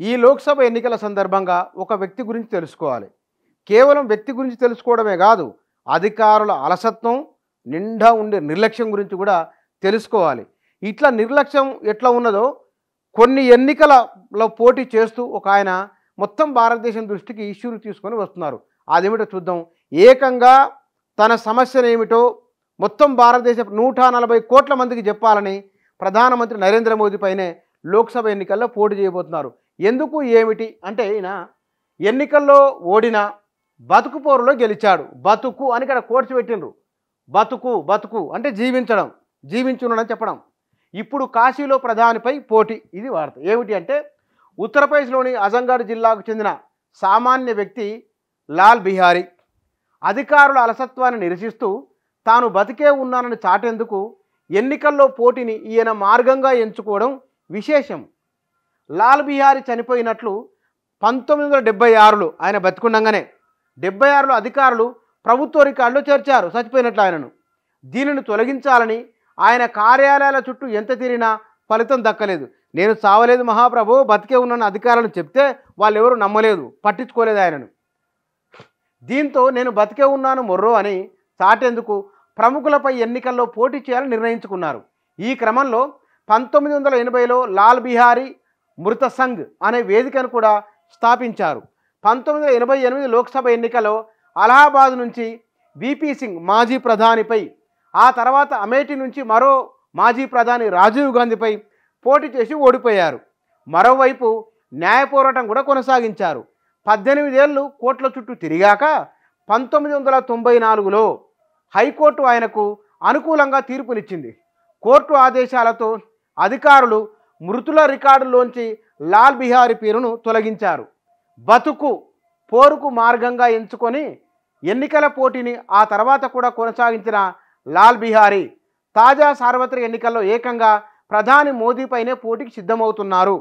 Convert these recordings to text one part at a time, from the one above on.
ఈ లోక్సభ ఎన్నికల సందర్భంగా ఒక వ్యక్తి గురించి తెలుసుకోవాలి. కేవలం వ్యక్తి గురించి తెలుసుకోవడమే కాదు, అధికారుల అలసత్వం, నిండా ఉండే నిర్లక్ష్యం గురించి కూడా తెలుసుకోవాలి. ఇట్లా నిర్లక్ష్యం ఎట్లా ఉన్నదో కొన్ని ఎన్నికలలో పోటీ చేస్తూ ఒక ఆయన మొత్తం భారతదేశం దృష్టికి ఇష్యూని తీసుకొని వస్తున్నారు. అదేమిటో చూద్దాం. ఏకంగా తన సమస్యను ఏమిటో మొత్తం భారతదేశం 140 కోట్ల మందికి చెప్పాలని ప్రధానమంత్రి నరేంద్ర మోదీ పైనే లోక్సభ ఎన్నికల్లో పోటీ చేయబోతున్నారు. ఎందుకు ఏమిటి అంటే, ఈయన ఎన్నికల్లో ఓడిన బతుకు పోరులో గెలిచాడు. బతుకు అని ఇక్కడ కోర్చి పెట్టిండ్రు. బతుకు బతుకు అంటే జీవించడం, జీవించునని చెప్పడం. ఇప్పుడు కాశీలో ప్రధానిపై పోటీ. ఇది వార్త. ఏమిటి అంటే, ఉత్తరప్రదేశ్లోని అజంగఢ్ జిల్లాకు చెందిన సామాన్య వ్యక్తి లాల్ బిహారీ అధికారుల అలసత్వాన్ని నిరసిస్తూ తాను బతికే ఉన్నానని చాటేందుకు ఎన్నికల్లో పోటీని ఈయన మార్గంగా ఎంచుకోవడం విశేషం. లాల్ బిహారీ చనిపోయినట్లు 1976లో ఆయన బతికుండగానే 76లో అధికారులు ప్రభుత్వ రికార్డులో చేర్చారు చచ్చిపోయినట్లు ఆయనను. దీనిని తొలగించాలని ఆయన కార్యాలయాల చుట్టూ ఎంత తిరిగినా ఫలితం దక్కలేదు. నేను చావలేదు మహాప్రభు, బతికే ఉన్నాను అధికారులను చెప్తే వాళ్ళు ఎవరు నమ్మలేదు, పట్టించుకోలేదు ఆయనను. దీంతో నేను బతికే ఉన్నాను మొర్రో అని చాటేందుకు ప్రముఖులపై ఎన్నికల్లో పోటీ చేయాలని నిర్ణయించుకున్నారు. ఈ క్రమంలో 1980లో లాల్ బిహారీ మృత సంఘ్ అనే వేదికను కూడా స్థాపించారు. 1988 లోక్సభ ఎన్నికల్లో అలహాబాద్ నుంచి విపి సింగ్ మాజీ ప్రధానిపై, ఆ తర్వాత అమేఠీ నుంచి మరో మాజీ ప్రధాని రాజీవ్ గాంధీపై పోటీ చేసి ఓడిపోయారు. మరోవైపు న్యాయ పోరాటం కూడా కొనసాగించారు. 18 ఏళ్ళు కోర్టుల చుట్టూ తిరిగాక 1994లో హైకోర్టు ఆయనకు అనుకూలంగా తీర్పునిచ్చింది. కోర్టు ఆదేశాలతో అధికారులు మృతుల రికార్డులోంచి లాల్ బిహారీ పేరును తొలగించారు. బతుకు పోరుకు మార్గంగా ఎంచుకొని ఎన్నికల పోటీని ఆ తర్వాత కూడా కొనసాగించిన లాల్ బిహారీ తాజా సార్వత్రిక ఎన్నికల్లో ఏకంగా ప్రధాని మోదీపైనే పోటీకి సిద్ధమవుతున్నారు.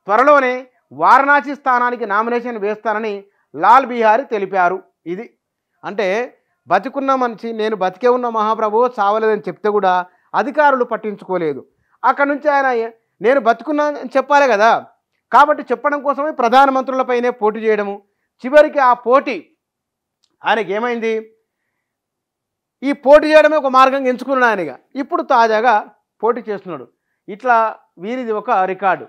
త్వరలోనే వారణాసి స్థానానికి నామినేషన్ వేస్తానని లాల్ బిహారీ తెలిపారు. ఇది అంటే, బతికున్న మనిషి నేను బతికే ఉన్న మహాప్రభు చావలేదని చెప్తే కూడా అధికారులు పట్టించుకోలేదు. అక్కడ నుంచి ఆయన నేను బతుకున్నా అని చెప్పాలి కదా, కాబట్టి చెప్పడం కోసమే ప్రధానమంత్రులపైనే పోటీ చేయడము. చివరికి ఆ పోటీ ఆయనకి ఏమైంది, ఈ పోటీ చేయడమే ఒక మార్గంగా ఎంచుకున్నాడు ఆయనగా. ఇప్పుడు తాజాగా పోటీ చేస్తున్నాడు. ఇట్లా వీరిది ఒక రికార్డు.